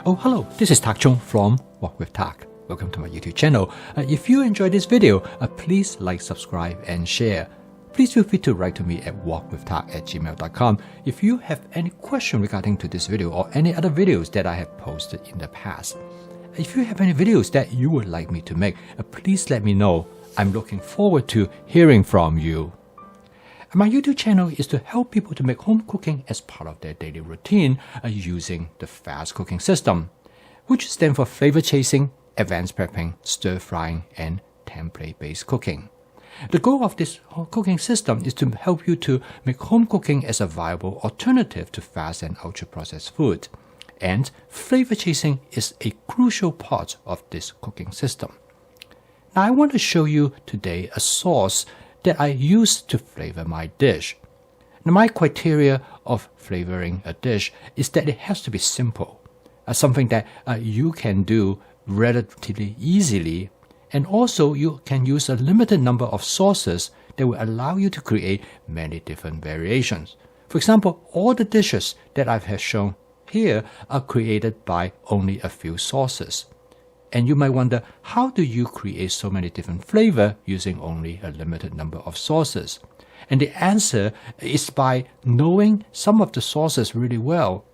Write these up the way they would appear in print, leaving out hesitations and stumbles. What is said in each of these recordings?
Oh, hello, this is Tak Chung from Walk with Tak. Welcome to my YouTube channel. If you enjoyed this video, please like, subscribe, and share. Please feel free to write to me at walkwithtak@gmail.com if you have any question regarding to this video or any other videos that I have posted in the past. If you have any videos that you would like me to make, please let me know. I'm looking forward to hearing from you. My YouTube channel is to help people to make home cooking as part of their daily routine using the fast cooking system, which stands for flavor chasing, advanced prepping, stir frying, and template-based cooking. The goal of this cooking system is to help you to make home cooking as a viable alternative to fast and ultra-processed food. And flavor chasing is a crucial part of this cooking system. Now I want to show you today a sauce that I use to flavor my dish. Now, my criteria of flavoring a dish is that it has to be simple, something that you can do relatively easily, and also you can use a limited number of sauces that will allow you to create many different variations. For example, all the dishes that I have shown here are created by only a few sauces. And you might wonder, how do you create so many different flavors using only a limited number of sauces? And the answer is by knowing some of the sauces really well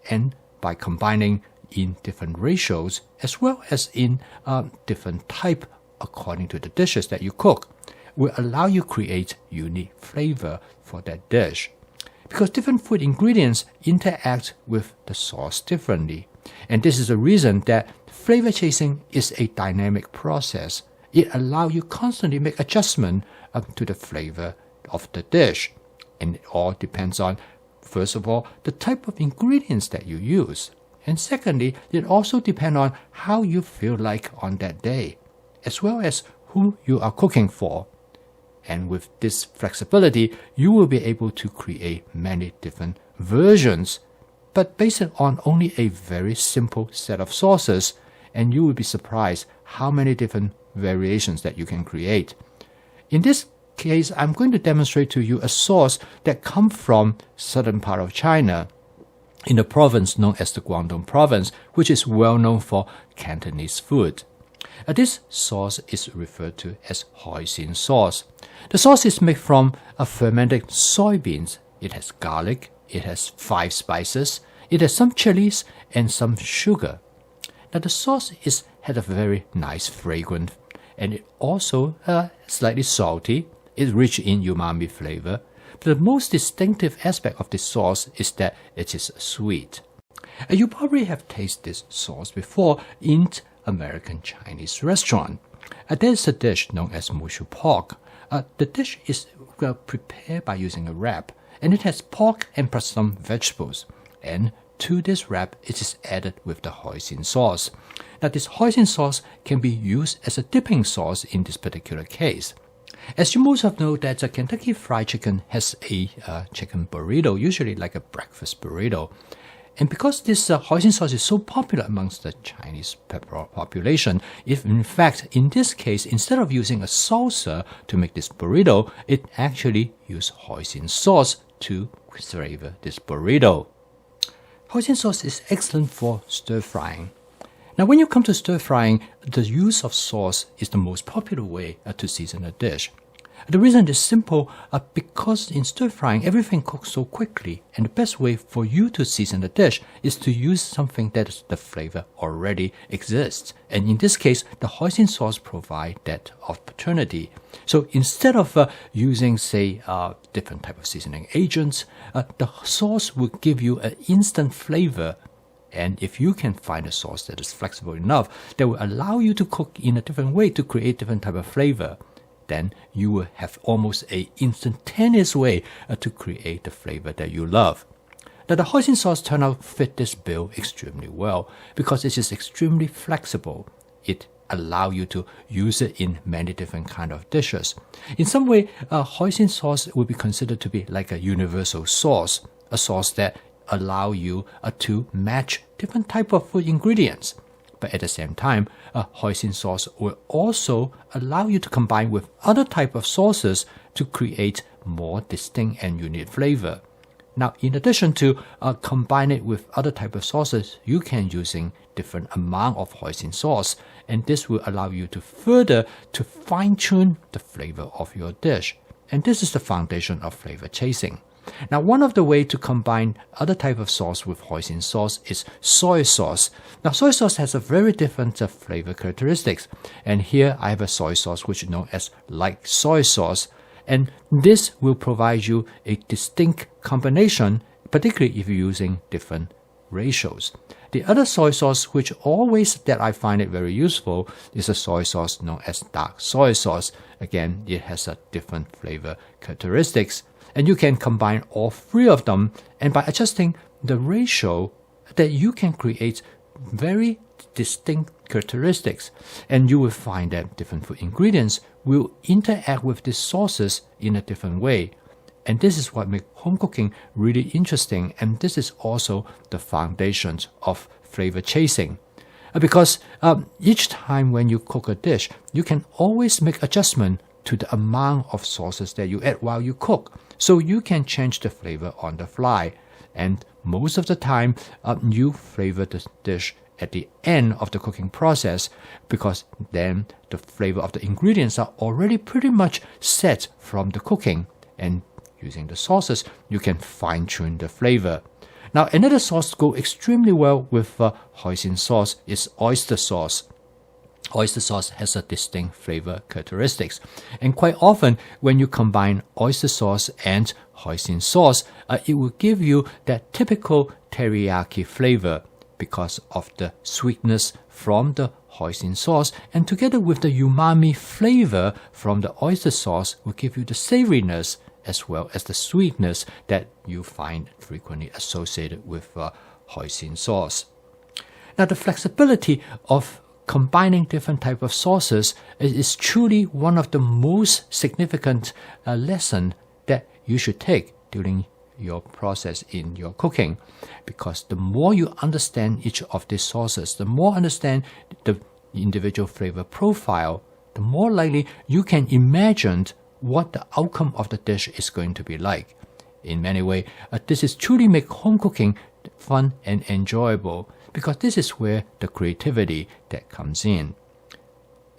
and by combining in different ratios as well as in different type according to the dishes that you cook will allow you create unique flavor for that dish. Because different food ingredients interact with the sauce differently. And this is the reason that flavor chasing is a dynamic process. It allows you constantly make adjustment to the flavor of the dish. And it all depends on, first of all, the type of ingredients that you use. And secondly, it also depends on how you feel like on that day, as well as who you are cooking for. And with this flexibility, you will be able to create many different versions, but based on only a very simple set of sauces, and you will be surprised how many different variations that you can create. In this case, I'm going to demonstrate to you a sauce that comes from southern part of China, in a province known as the Guangdong province, which is well known for Cantonese food. This sauce is referred to as hoisin sauce. The sauce is made from fermented soybeans. It has garlic, it has 5 spices, it has some chilies and some sugar. Now the sauce had a very nice fragrance, and it also slightly salty. It's rich in umami flavor. But the most distinctive aspect of this sauce is that it is sweet. You probably have tasted this sauce before in American Chinese restaurant. There's a dish known as mushu pork. The dish is prepared by using a wrap, and it has pork and plus some vegetables. And to this wrap, it is added with the hoisin sauce. Now, this hoisin sauce can be used as a dipping sauce in this particular case. As you most of know, that Kentucky Fried Chicken has a chicken burrito, usually like a breakfast burrito. And because this hoisin sauce is so popular amongst the Chinese population, if in fact, in this case, instead of using a salsa to make this burrito, it actually used hoisin sauce to flavor this burrito. Hoisin sauce is excellent for stir frying. Now, when you come to stir frying, the use of sauce is the most popular way to season a dish. The reason is simple, because in stir frying, everything cooks so quickly, and the best way for you to season the dish is to use something that the flavor already exists. And in this case, the hoisin sauce provides that opportunity. So instead of using, say, different type of seasoning agents, the sauce will give you an instant flavor. And if you can find a sauce that is flexible enough, that will allow you to cook in a different way to create different type of flavor, then you will have almost an instantaneous way to create the flavor that you love. Now, the hoisin sauce turned out to fit this bill extremely well because it is extremely flexible. It allows you to use it in many different kind of dishes. In some way, hoisin sauce would be considered to be like a universal sauce, a sauce that allow you to match different type of food ingredients. But at the same time, hoisin sauce will also allow you to combine with other type of sauces to create more distinct and unique flavor. Now, in addition to combine it with other type of sauces, you can using different amount of hoisin sauce, and this will allow you to further to fine-tune the flavor of your dish. And this is the foundation of flavor chasing. Now, one of the ways to combine other type of sauce with hoisin sauce is soy sauce. Now, soy sauce has a very different flavor characteristics. And here I have a soy sauce which is known as light soy sauce. And this will provide you a distinct combination, particularly if you're using different ratios. The other soy sauce which always that I find it very useful is a soy sauce known as dark soy sauce. Again, it has a different flavor characteristics. And you can combine all three of them, and by adjusting the ratio that you can create very distinct characteristics, and you will find that different food ingredients will interact with these sauces in a different way. And this is what makes home cooking really interesting, and this is also the foundations of flavor chasing. Because each time when you cook a dish, you can always make adjustment to the amount of sauces that you add while you cook. So you can change the flavor on the fly. And most of the time, you flavor the dish at the end of the cooking process, because then the flavor of the ingredients are already pretty much set from the cooking. And using the sauces, you can fine-tune the flavor. Now, another sauce to go extremely well with hoisin sauce is oyster sauce. Oyster sauce has a distinct flavor characteristics, and quite often when you combine oyster sauce and hoisin sauce, it will give you that typical teriyaki flavor because of the sweetness from the hoisin sauce, and together with the umami flavor from the oyster sauce will give you the savoriness as well as the sweetness that you find frequently associated with hoisin sauce. Now, the flexibility of combining different type of sauces is truly one of the most significant lesson that you should take during your process in your cooking, because the more you understand each of these sauces, the more understand the individual flavor profile, the more likely you can imagine what the outcome of the dish is going to be like. In many ways, this is truly make home cooking fun and enjoyable, because this is where the creativity that comes in.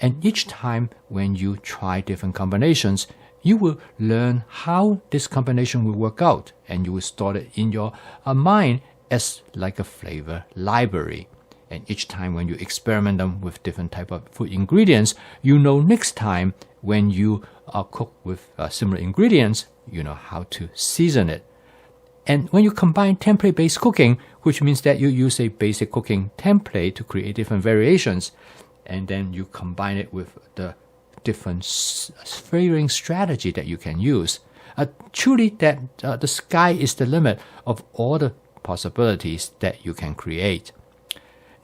And each time when you try different combinations, you will learn how this combination will work out, and you will store it in your mind as like a flavor library. And each time when you experiment them with different type of food ingredients, you know next time when you cook with similar ingredients, you know how to season it. And when you combine template-based cooking, which means that you use a basic cooking template to create different variations, and then you combine it with the different flavoring strategy that you can use, truly that the sky is the limit of all the possibilities that you can create.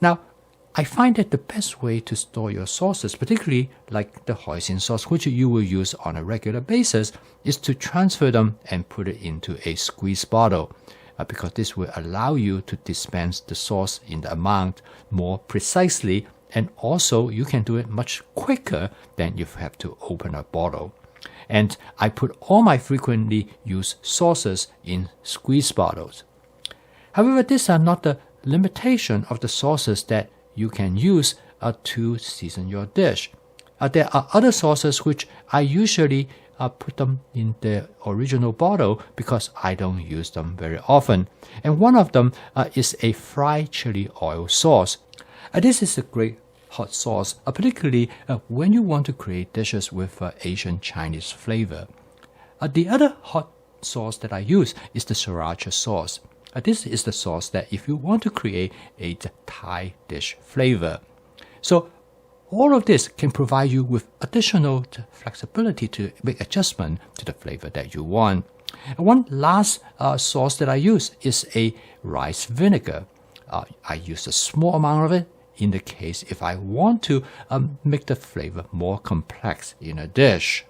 Now, I find that the best way to store your sauces, particularly like the hoisin sauce, which you will use on a regular basis, is to transfer them and put it into a squeeze bottle, because this will allow you to dispense the sauce in the amount more precisely, and also you can do it much quicker than if you have to open a bottle. And I put all my frequently used sauces in squeeze bottles. However, these are not the limitation of the sauces that you can use to season your dish. There are other sauces which I usually put them in the original bottle because I don't use them very often. And one of them is a fried chili oil sauce. This is a great hot sauce, particularly when you want to create dishes with Asian Chinese flavor. The other hot sauce that I use is the sriracha sauce. This is the sauce that if you want to create a Thai dish flavor. So all of this can provide you with additional flexibility to make adjustment to the flavor that you want. And one last sauce that I use is a rice vinegar. I use a small amount of it in the case if I want to make the flavor more complex in a dish.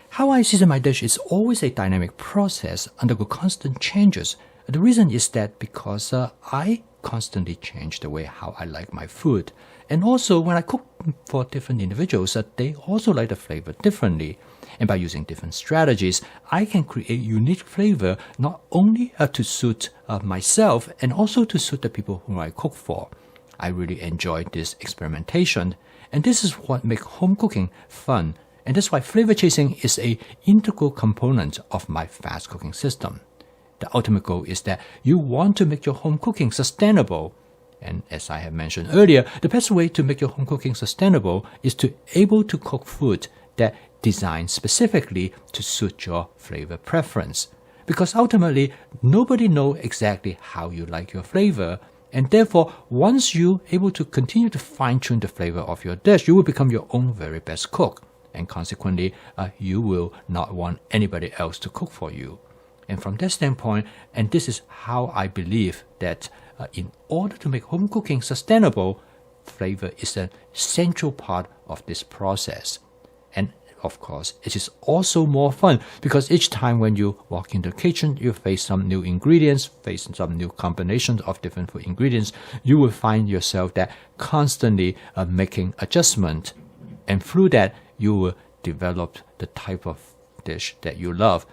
How I season my dish is always a dynamic process, undergo constant changes. The reason is that because I constantly change the way how I like my food. And also when I cook for different individuals, they also like the flavor differently. And by using different strategies, I can create unique flavor not only to suit myself and also to suit the people whom I cook for. I really enjoy this experimentation, and this is what makes home cooking fun. And that's why flavor chasing is an integral component of my fast cooking system. The ultimate goal is that you want to make your home cooking sustainable. And as I have mentioned earlier, the best way to make your home cooking sustainable is to able to cook food that designed specifically to suit your flavor preference. Because ultimately, nobody knows exactly how you like your flavor. And therefore, once you're able to continue to fine-tune the flavor of your dish, you will become your own very best cook. And consequently, you will not want anybody else to cook for you. And from that standpoint, and this is how I believe that in order to make home cooking sustainable, flavor is an central part of this process. And of course, it is also more fun because each time when you walk into the kitchen, you face some new ingredients, face some new combinations of different food ingredients, you will find yourself that constantly making adjustment. And through that, you will develop the type of dish that you love.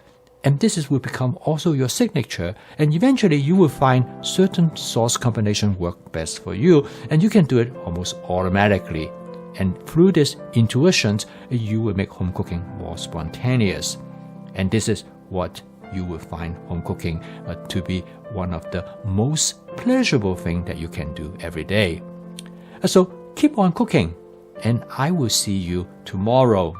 And this will become also your signature, and eventually you will find certain sauce combination work best for you, and you can do it almost automatically. And through this intuition, you will make home cooking more spontaneous. And this is what you will find home cooking to be one of the most pleasurable things that you can do every day. So keep on cooking, and I will see you tomorrow.